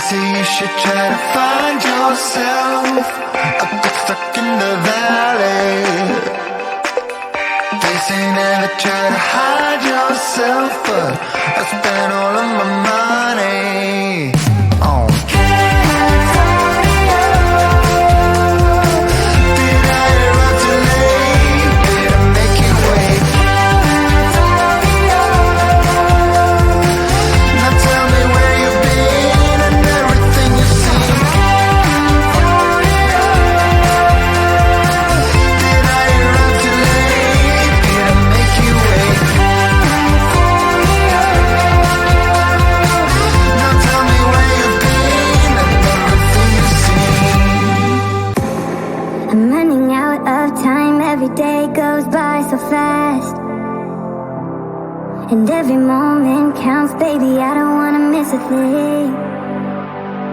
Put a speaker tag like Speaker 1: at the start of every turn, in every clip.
Speaker 1: say you should try to find yourself a bit stuck in the valley. They say never try to hide yourself, but I spent all of my money on California. Did I arrive too late? Did I make you wait? California. Now tell me where you've been and everything you've seen. California. Did I arrive too late? Did I make you wait? California. Now tell me where you've been and everything you've seen.
Speaker 2: I'm running out of time, every day goes by so fast. And every moment counts, baby, I don't wanna miss a thing.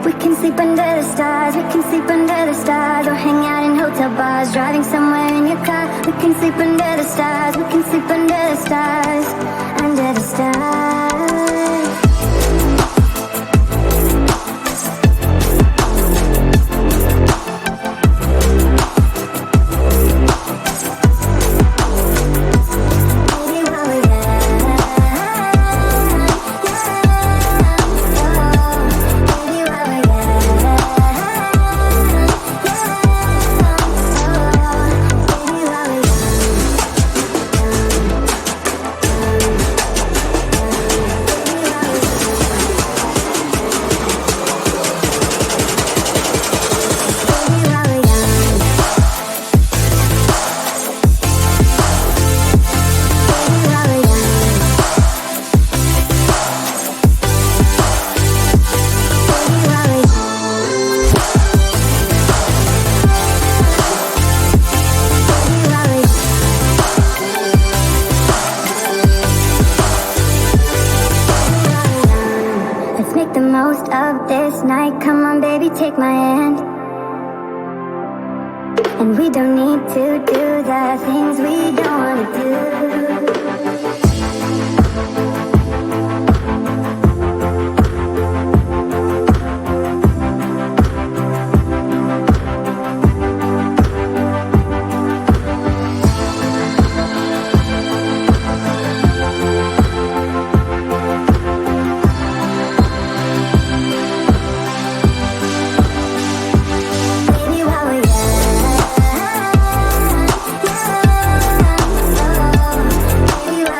Speaker 2: We can sleep under the stars, we can sleep under the stars, or hang out in hotel bars, driving somewhere in your car. We can sleep under the stars, we can sleep under the stars, under the stars. Baby, while we're Let's make the most of this night. Come on, baby, take my hand. And we don't need to do the things we don't wanna do. Baby, while we're young, baby, while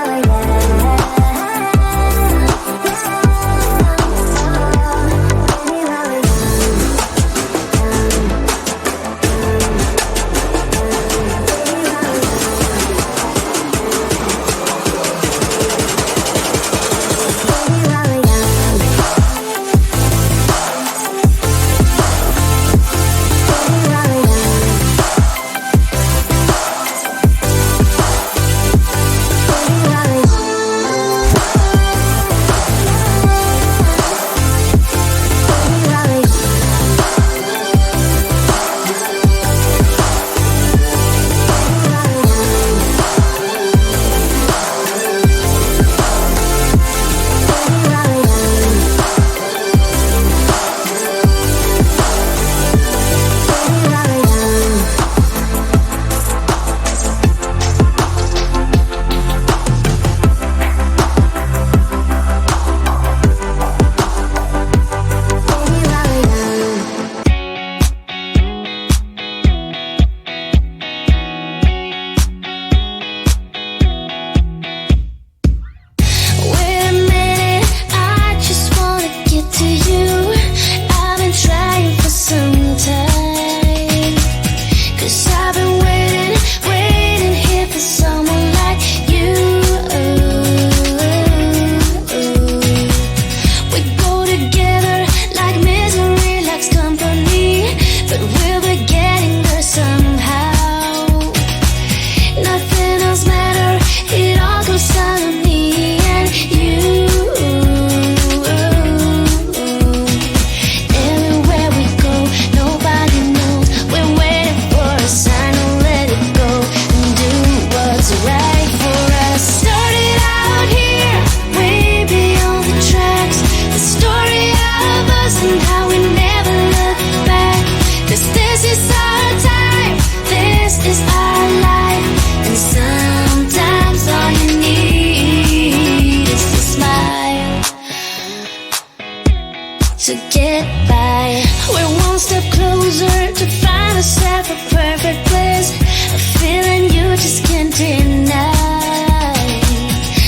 Speaker 2: to get by. We're one step closer to find ourselves a perfect place, a feeling you just can't deny.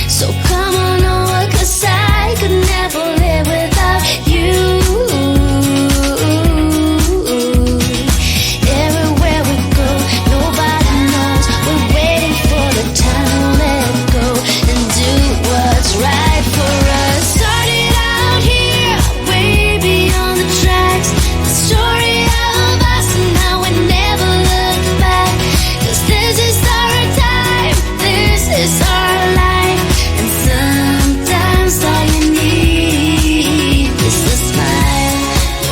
Speaker 2: So come on over, 'cause I could never live without you. Everywhere we go, nobody knows we're waiting for the time to let go and do what's right for us. Started out here, way beyond the tracks, the story of us and how we never look back. 'Cause this is our time, this is our life, and sometimes all you need is a smile.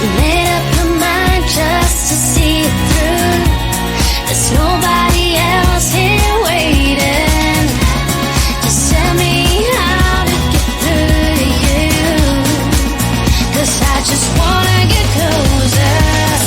Speaker 2: You made up your mind just to see it through. There's nobody else here waiting. Just tell me how to get through to you, 'cause I just wanna get closer.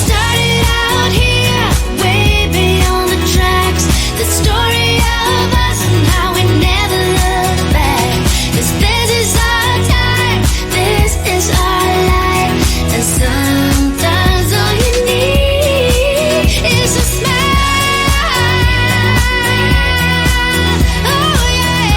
Speaker 2: Started out here, way beyond the tracks, the story of us and how we never look back. 'Cause this is our time, this is our life, and sometimes all you need is a smile. Oh yeah.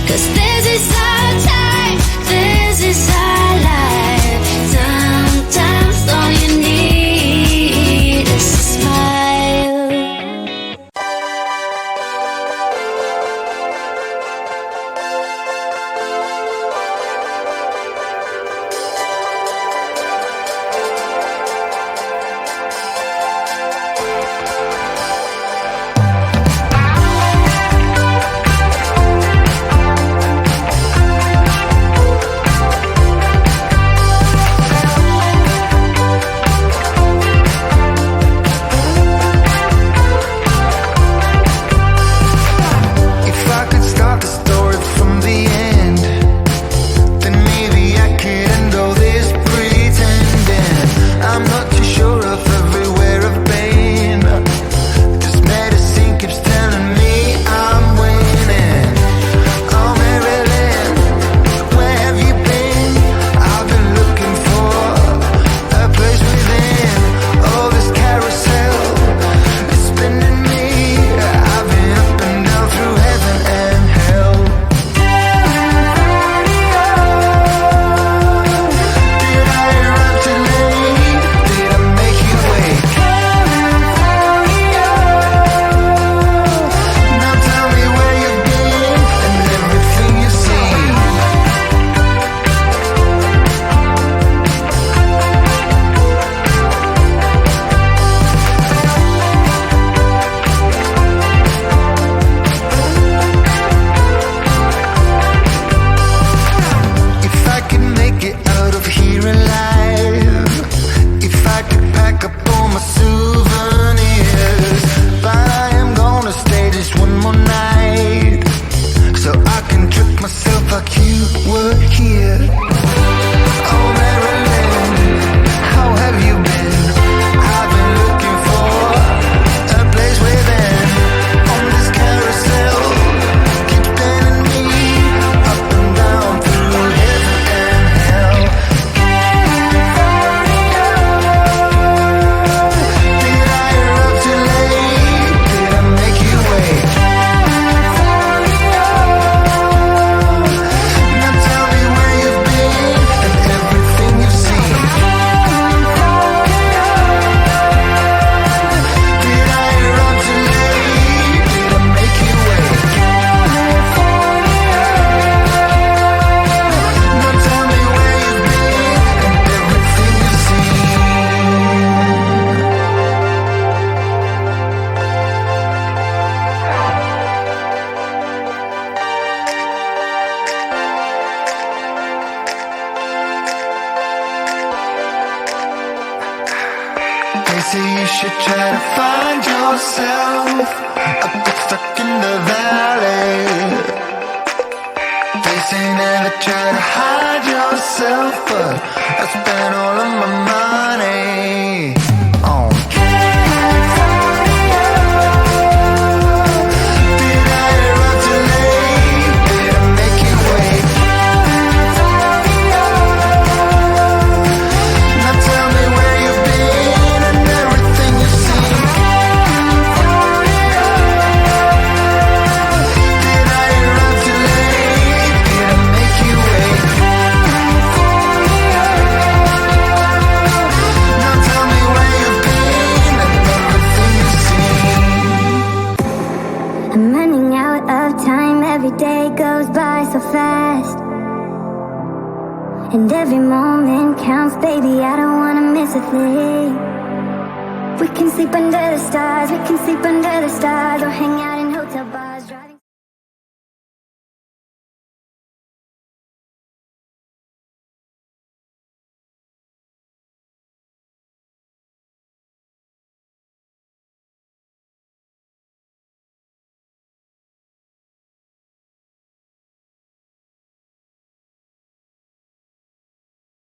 Speaker 2: 'Cause this is our time, this is our life. Sometimes all you need is a smile.
Speaker 1: If I could start the story from the end, then maybe I could end all this pretending. I'm not too sure of everywhere I've been. This medicine keeps telling me I'm winning. Oh Marilyn, where have you been? I've been looking for a place within. Oh, this carousel is spinning me. I've been up and down through heaven and hell. Did I arrive too late? Did I make you wait? Now tell me where you've been and everything you've seen. If I could make it out of here alive, if I could pack up all my souvenirs, but I am gonna stay just one more night, so I can trick myself like you were here. Oh Marilyn, how have you been? I've been looking for a place within. On this carousel, keep spinning me up and down through heaven and hell. Did I arrive too late? Did I make you wait? Now tell me where you've been and everything you've seen. Did I arrive too late? Did I make you wait? Now tell me where you've been and everything you've seen. They say you should try to find yourself a bit stuck in the valley. They say never try to hide yourself, but I spent all of my money on Did I arrive too late? Did I make you wait?
Speaker 2: running out of time. Every day goes by so fast, and every moment counts, baby, I don't wanna miss a thing. We can sleep under the stars, we can sleep under the stars, or hang out.